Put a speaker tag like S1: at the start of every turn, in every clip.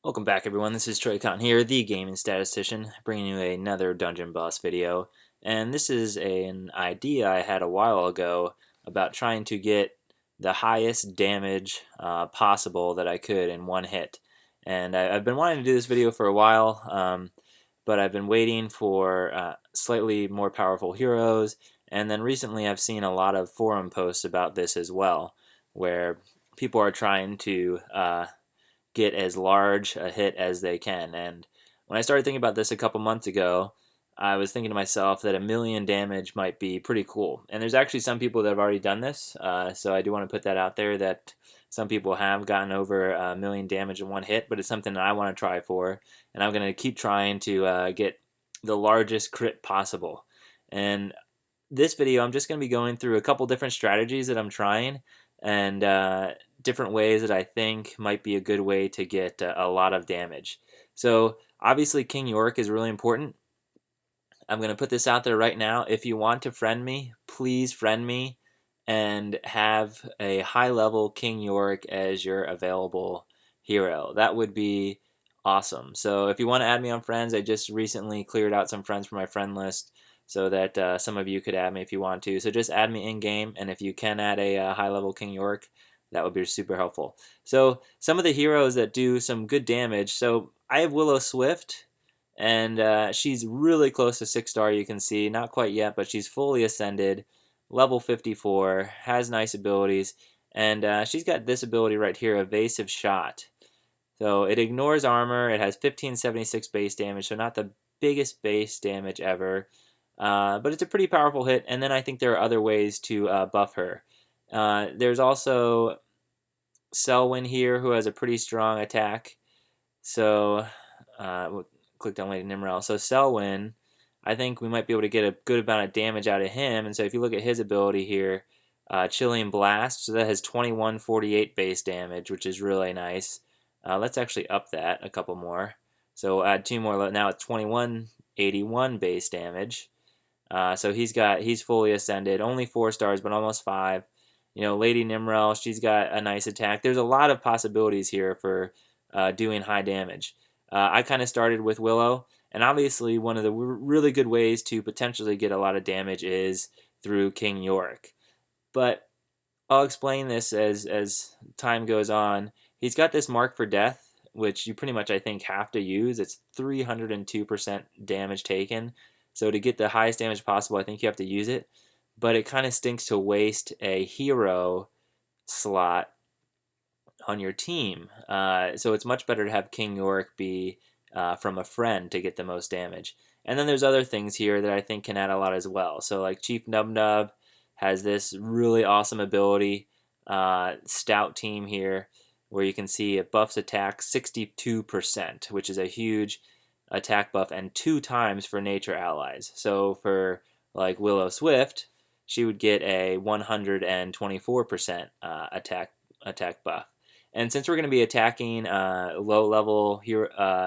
S1: Welcome back, everyone. This is Troy here, the gaming statistician, bringing you another dungeon boss video. And this is an idea I had a while ago about trying to get the highest damage possible that I could in one hit. And I've been wanting to do this video for a while, but I've been waiting for slightly more powerful heroes. And then recently I've seen a lot of forum posts about this as well, where people are trying to get as large a hit as they can. And when I started thinking about this a couple months ago, I was thinking to myself that 1,000,000 damage might be pretty cool. And there's actually some people that have already done this, so I do want to put that out there that some people have gotten over 1,000,000 damage in one hit, but it's something that I want to try for, and I'm going to keep trying to get the largest crit possible. And this video, I'm just going to be going through a couple different strategies that I'm trying, and different ways that I think might be a good way to get a lot of damage. So obviously King York is really important. I'm going to put this out there right now. If you want to friend me, please friend me and have a high level King York as your available hero. That would be awesome. So if you want to add me on friends, I just recently cleared out some friends from my friend list so that some of you could add me if you want to. So just add me in game, and if you can add a high level King York, that would be super helpful. So some of the heroes that do some good damage. So I have Willow Swift, and she's really close to 6-star, you can see. Not quite yet, but she's fully ascended, level 54, has nice abilities, and she's got this ability right here, Evasive Shot. So it ignores armor, it has 1576 base damage, so not the biggest base damage ever, but it's a pretty powerful hit, and then I think there are other ways to buff her. There's also Selwyn here, who has a pretty strong attack. So, we'll click on Lady Nimrel. So Selwyn, I think we might be able to get a good amount of damage out of him. And so if you look at his ability here, Chilling Blast, so that has 2148 base damage, which is really nice. Let's actually up that a couple more. So add 2 more. Now it's 2181 base damage. So he's fully ascended, only 4 stars, but almost 5. You know, Lady Nimrel, she's got a nice attack. There's a lot of possibilities here for doing high damage. I kind of started with Willow, and obviously one of the really good ways to potentially get a lot of damage is through King York. But I'll explain this as time goes on. He's got this Mark for Death, which you pretty much, I think, have to use. It's 302% damage taken. So to get the highest damage possible, I think you have to use it. But it kind of stinks to waste a hero slot on your team. So it's much better to have King York be from a friend to get the most damage. And then there's other things here that I think can add a lot as well. So like Chief Nub has this really awesome ability, Stout Team here, where you can see it buffs attack 62%, which is a huge attack buff, and 2 times for nature allies. So for like Willow Swift, she would get a 124% attack buff. And since we're going to be attacking low-level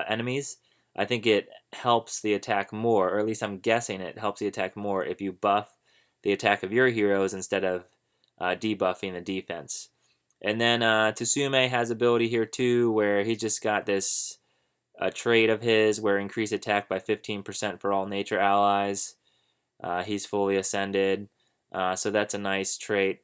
S1: enemies, I think it helps the attack more, or at least I'm guessing it helps the attack more if you buff the attack of your heroes instead of debuffing the defense. And then Tsume has ability here too, where he just got this trait of his where increase attack by 15% for all nature allies. He's fully ascended, so that's a nice trait.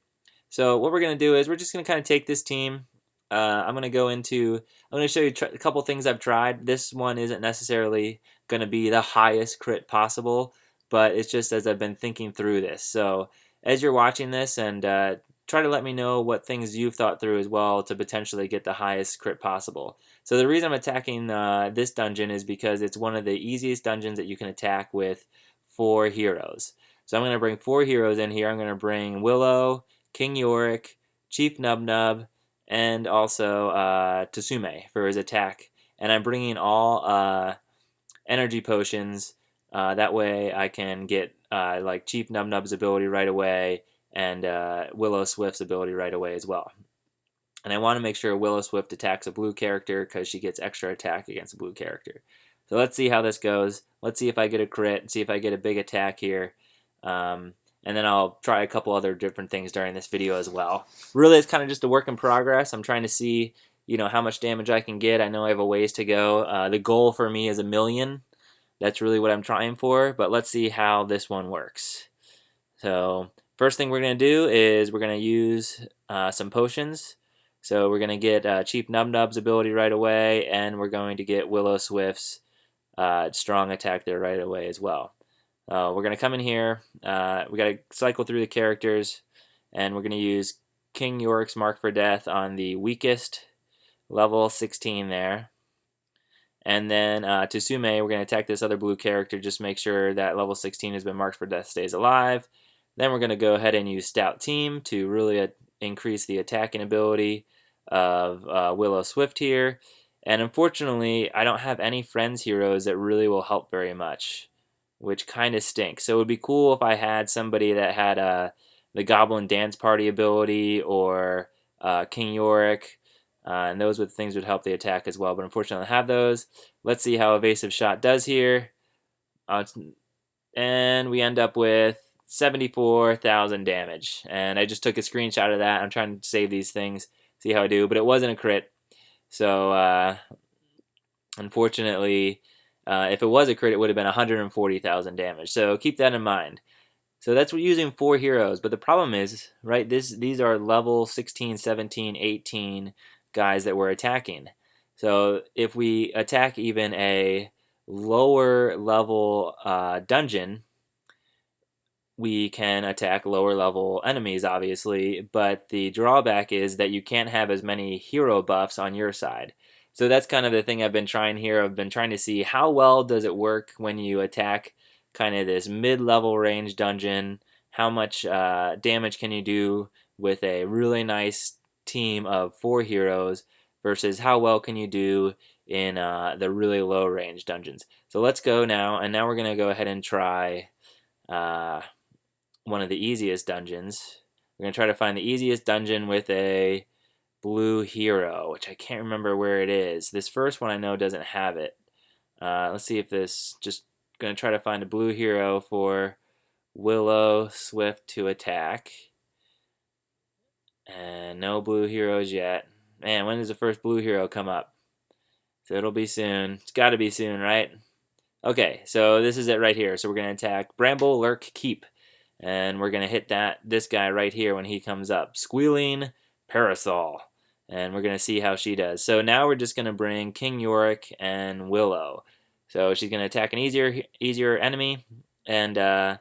S1: So what we're going to do is we're just going to kind of take this team. I'm going to show you a couple things I've tried. This one isn't necessarily going to be the highest crit possible, but it's just as I've been thinking through this. So as you're watching this, and try to let me know what things you've thought through as well to potentially get the highest crit possible. So the reason I'm attacking this dungeon is because it's one of the easiest dungeons that you can attack with 4 heroes. So I'm going to bring 4 heroes in here. I'm going to bring Willow, King York, Chief Nub, and also Tsume for his attack. And I'm bringing all energy potions. That way I can get like Chief Nub's ability right away, and Willow Swift's ability right away as well. And I want to make sure Willow Swift attacks a blue character because she gets extra attack against a blue character. So let's see how this goes. Let's see if I get a crit, see if I get a big attack here. And then I'll try a couple other different things during this video as well. Really, it's kind of just a work in progress. I'm trying to see how much damage I can get. I know I have a ways to go. The goal for me is 1,000,000. That's really what I'm trying for, but let's see how this one works. So first thing we're going to do is we're going to use some potions. So we're going to get Chief Nubnub's ability right away, and we're going to get Willow Swift's strong attack there right away as well. We're going to come in here. We got to cycle through the characters, and we're going to use King York's Mark for Death on the weakest, level 16 there. And then Tsume, we're going to attack this other blue character, just make sure that level 16 has been marked for death stays alive. Then we're going to go ahead and use Stout Team to really increase the attacking ability of Willow Swift here. And unfortunately, I don't have any friends heroes that really will help very much, which kind of stinks. So it would be cool if I had somebody that had the Goblin Dance Party ability or King Yorick. And those things would help the attack as well, but unfortunately I don't have those. Let's see how Evasive Shot does here. And we end up with 74,000 damage. And I just took a screenshot of that. I'm trying to save these things, see how I do, but it wasn't a crit. So unfortunately, if it was a crit, it would have been 140,000 damage. So keep that in mind. So that's what using 4 heroes, but the problem is, right, these are level 16, 17, 18 guys that we're attacking. So if we attack even a lower level dungeon, we can attack lower level enemies, obviously, but the drawback is that you can't have as many hero buffs on your side. So that's kind of the thing I've been trying here. I've been trying to see how well does it work when you attack kind of this mid-level range dungeon. How much damage can you do with a really nice team of 4 heroes versus how well can you do in the really low range dungeons. So let's go now, and now we're going to go ahead and try one of the easiest dungeons. We're going to try to find the easiest dungeon with a blue hero, which I can't remember where it is. This first one I know doesn't have it. Let's see if this, just going to try to find a blue hero for Willow Swift to attack. And no blue heroes yet. Man, when does the first blue hero come up? So it'll be soon. It's got to be soon, right? Okay, so this is it right here. So we're going to attack Bramble, Lurk, Keep. And we're going to hit this guy right here when he comes up. Squealing Parasol. And we're going to see how she does. So now we're just going to bring King Yorick and Willow. So she's going to attack an easier enemy. And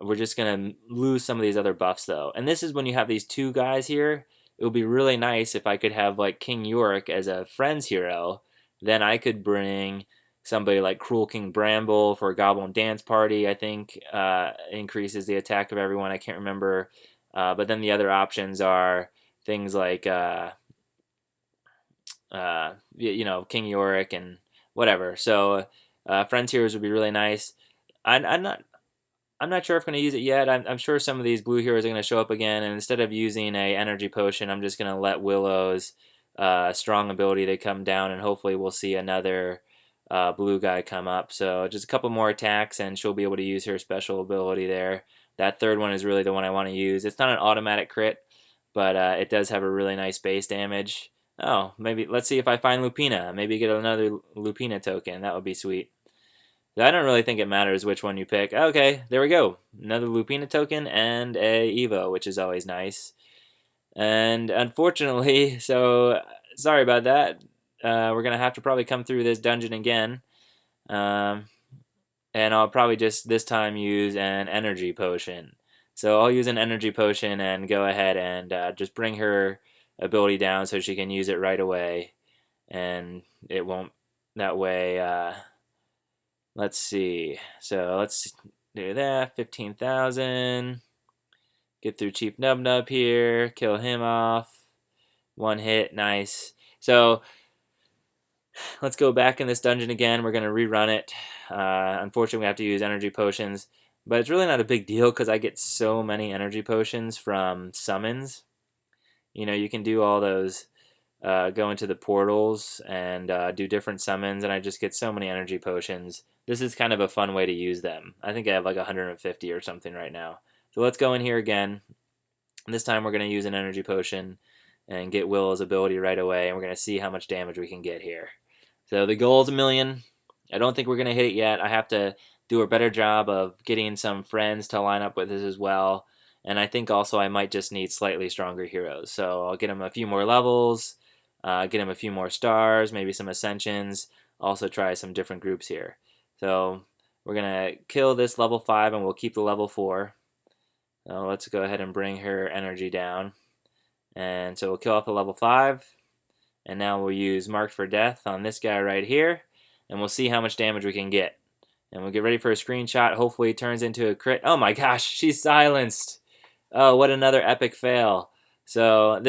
S1: we're just going to lose some of these other buffs, though. And this is when you have these 2 guys here. It would be really nice if I could have like King Yorick as a friend's hero. Then I could bring somebody like Cruel King Bramble for Goblin Dance Party, I think, increases the attack of everyone. I can't remember. But then the other options are things like, King Yorick and whatever. So friends heroes would be really nice. I'm not sure if I'm going to use it yet. I'm sure some of these blue heroes are going to show up again, and instead of using a energy potion, I'm just going to let Willow's strong ability to come down, and hopefully we'll see another blue guy come up. So just a couple more attacks, and she'll be able to use her special ability there. That third one is really the one I want to use. It's not an automatic crit, but it does have a really nice base damage. Oh, maybe let's see if I find Lupina. Maybe get another Lupina token. That would be sweet. I don't really think it matters which one you pick. Okay, there we go. Another Lupina token and a Evo, which is always nice. And unfortunately, so sorry about that. We're going to have to probably come through this dungeon again. And I'll probably just this time use an energy potion. So I'll use an energy potion and go ahead and just bring her ability down so she can use it right away. And it won't, that way... let's see. So let's do that. 15,000. Get through Chief Nubnub here. Kill him off. 1 hit. Nice. So let's go back in this dungeon again. We're going to rerun it. Unfortunately, we have to use energy potions. But it's really not a big deal because I get so many energy potions from summons. You can do all those... go into the portals and do different summons, and I just get so many energy potions. This is kind of a fun way to use them. I think I have like 150 or something right now. So let's go in here again. This time we're going to use an energy potion, and get Willow's ability right away, and we're going to see how much damage we can get here. So the goal is 1,000,000. I don't think we're going to hit it yet. I have to do a better job of getting some friends to line up with us as well. And I think also I might just need slightly stronger heroes. So I'll get him a few more levels, get him a few more stars, maybe some ascensions. Also try some different groups here. So we're going to kill this level 5 and we'll keep the level 4. So let's go ahead and bring her energy down. And so we'll kill off the level 5. And now we'll use Marked for Death on this guy right here. And we'll see how much damage we can get. And we'll get ready for a screenshot. Hopefully it turns into a crit. Oh my gosh, she's silenced. Oh, what another epic fail. So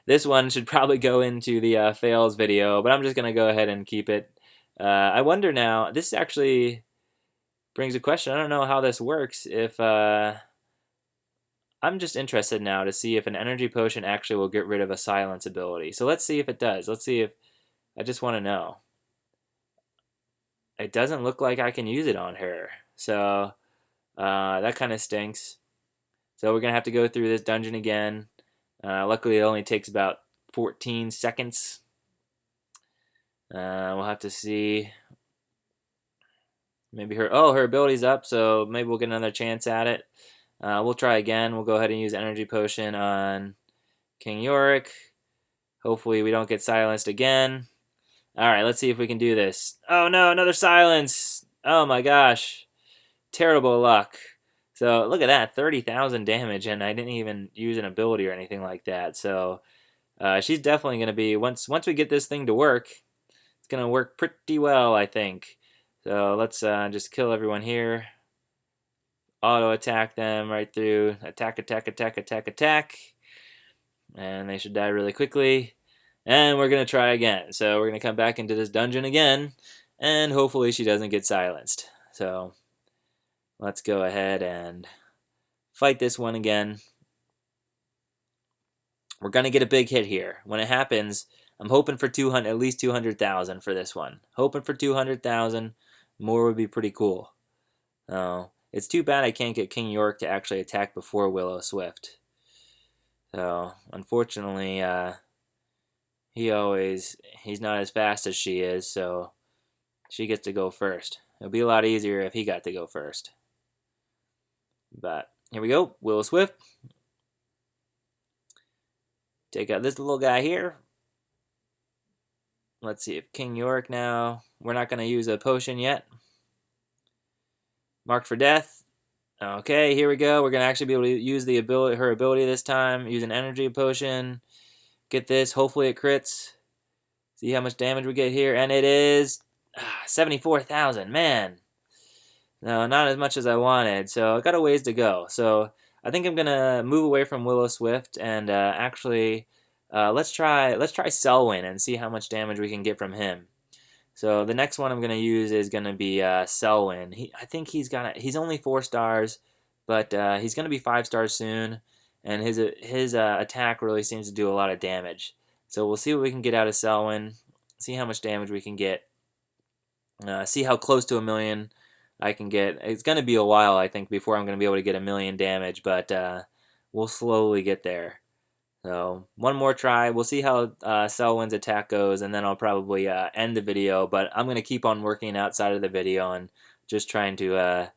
S1: this one should probably go into the fails video, but I'm just going to go ahead and keep it. I wonder now, this actually brings a question. I don't know how this works. If I'm just interested now to see if an energy potion actually will get rid of a silence ability. So let's see if it does. Let's see if, I just want to know. It doesn't look like I can use it on her. So that kind of stinks. So we're going to have to go through this dungeon again. Luckily, it only takes about 14 seconds. We'll have to see. Maybe her ability's up, so maybe we'll get another chance at it. We'll try again. We'll go ahead and use Energy Potion on King Yorick. Hopefully we don't get silenced again. Alright, let's see if we can do this. Oh no, another silence! Oh my gosh. Terrible luck. So look at that, 30,000 damage, and I didn't even use an ability or anything like that. So she's definitely going to be, once we get this thing to work, it's going to work pretty well, I think. So let's just kill everyone here. Auto attack them right through. Attack, attack, attack, attack, attack. And they should die really quickly. And we're going to try again. So we're going to come back into this dungeon again. And hopefully she doesn't get silenced. So let's go ahead and fight this one again. We're going to get a big hit here. When it happens, I'm hoping for at least 200,000 for this one. Hoping for 200,000. More would be pretty cool. It's too bad I can't get King York to actually attack before Willow Swift. So, unfortunately, he's not as fast as she is, so she gets to go first. It'll be a lot easier if he got to go first. But, here we go. Willow Swift. Take out this little guy here. Let's see if King York now. We're not going to use a potion yet. Marked for Death. Okay, here we go. We're going to actually be able to use her ability this time. Use an energy potion. Get this. Hopefully it crits. See how much damage we get here. And it is 74,000. Man. No, not as much as I wanted. So I got a ways to go. So I think I'm going to move away from Willow Swift and actually let's try Selwyn and see how much damage we can get from him. So the next one I'm going to use is going to be Selwyn. I think he's only 4 stars, but he's going to be 5 stars soon, and his attack really seems to do a lot of damage. So we'll see what we can get out of Selwyn, see how much damage we can get, see how close to 1,000,000 I can get. It's going to be a while, I think, before I'm going to be able to get 1,000,000 damage, but we'll slowly get there. So one more try. We'll see how Selwyn's attack goes, and then I'll probably end the video. But I'm going to keep on working outside of the video and just trying to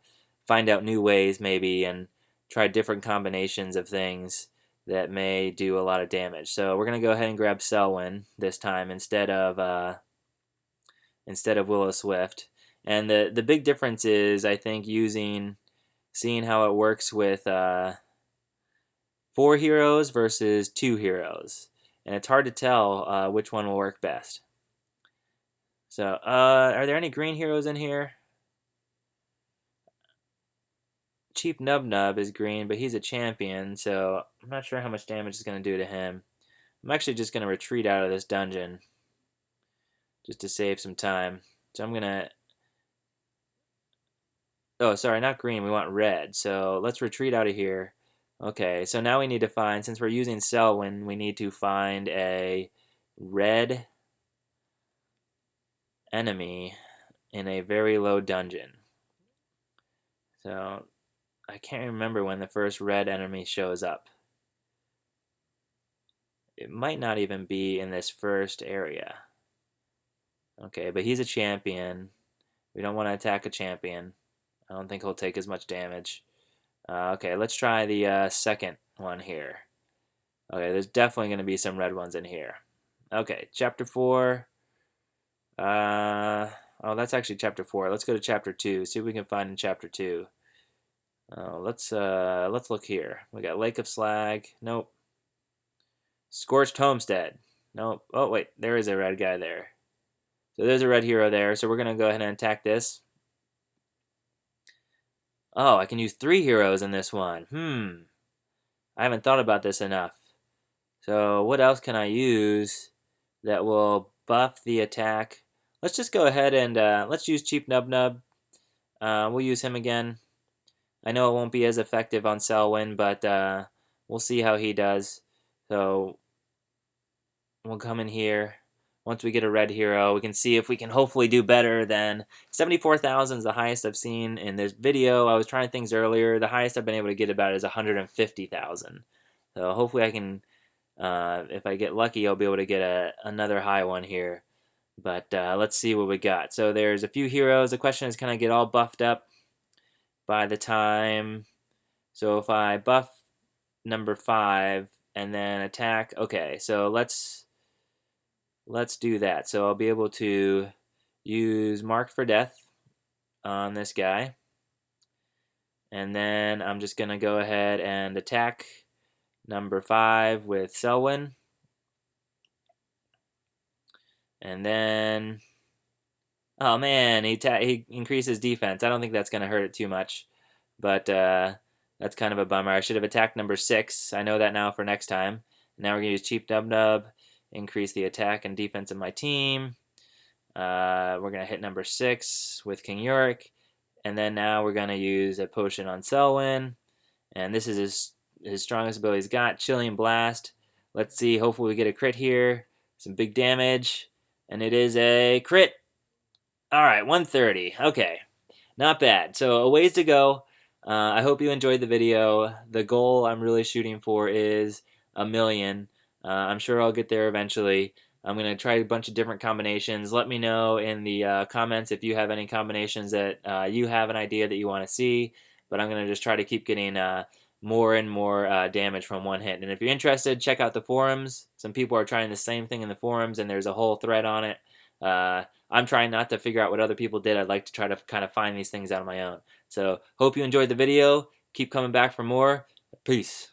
S1: find out new ways maybe and try different combinations of things that may do a lot of damage. So we're going to go ahead and grab Selwyn this time instead of Willow Swift. And the big difference is, I think, seeing how it works with 4 heroes versus 2 heroes, and it's hard to tell which one will work best. So, are there any green heroes in here? Chief Nub Nub is green, but he's a champion, so I'm not sure how much damage it's going to do to him. I'm actually just going to retreat out of this dungeon just to save some time. So I'm going to... Oh, sorry, not green. We want red. So let's retreat out of here. Okay, so now we need to find, since we're using Selwyn, we need to find a red enemy in a very low dungeon. So I can't remember when the first red enemy shows up. it might not even be in this first area. Okay, but he's a champion. We don't want to attack a champion. I don't think he'll take as much damage. Okay, let's try the second one here. Okay, there's definitely going to be some red ones in here. Okay, chapter 4. Oh, that's actually chapter 4. Let's go to chapter 2. See what we can find in chapter 2. Let's look here. We got Lake of Slag. Nope. Scorched Homestead. Nope. Oh wait, there is a red guy there. So there's a red hero there. So we're gonna go ahead and attack this. Oh, I can use 3 heroes in this one. I haven't thought about this enough. So what else can I use that will buff the attack? Let's just go ahead and let's use Cheap Nub Nub. We'll use him again. I know it won't be as effective on Selwyn, but we'll see how he does. So we'll come in here. Once we get a red hero, we can see if we can hopefully do better than 74,000 is the highest I've seen in this video. I was trying things earlier. The highest I've been able to get about is 150,000. So hopefully I can, if I get lucky, I'll be able to get another high one here. But let's see what we got. So there's a few heroes. The question is, can I get all buffed up by the time? So if I buff number 5 and then attack, okay, so let's do that. So I'll be able to use Mark for Death on this guy. And then I'm just going to go ahead and attack number 5 with Selwyn. And then, oh man, he increases defense. I don't think that's going to hurt it too much. But that's kind of a bummer. I should have attacked number 6. I know that now for next time. Now we're going to use Cheap Nub Nub. Increase the attack and defense of my team. We're going to hit number 6 with King Yorick. And then now we're going to use a potion on Selwyn. And this is his strongest ability he's got, Chilling Blast. Let's see, hopefully we get a crit here. Some big damage. And it is a crit. Alright, 130. Okay, not bad. So a ways to go. I hope you enjoyed the video. The goal I'm really shooting for is 1 million. I'm sure I'll get there eventually. I'm going to try a bunch of different combinations. Let me know in the comments if you have any combinations that you have an idea that you want to see. But I'm going to just try to keep getting more and more damage from one hit. And if you're interested, check out the forums. Some people are trying the same thing in the forums, and there's a whole thread on it. I'm trying not to figure out what other people did. I'd like to try to kind of find these things out on my own. So hope you enjoyed the video. Keep coming back for more. Peace.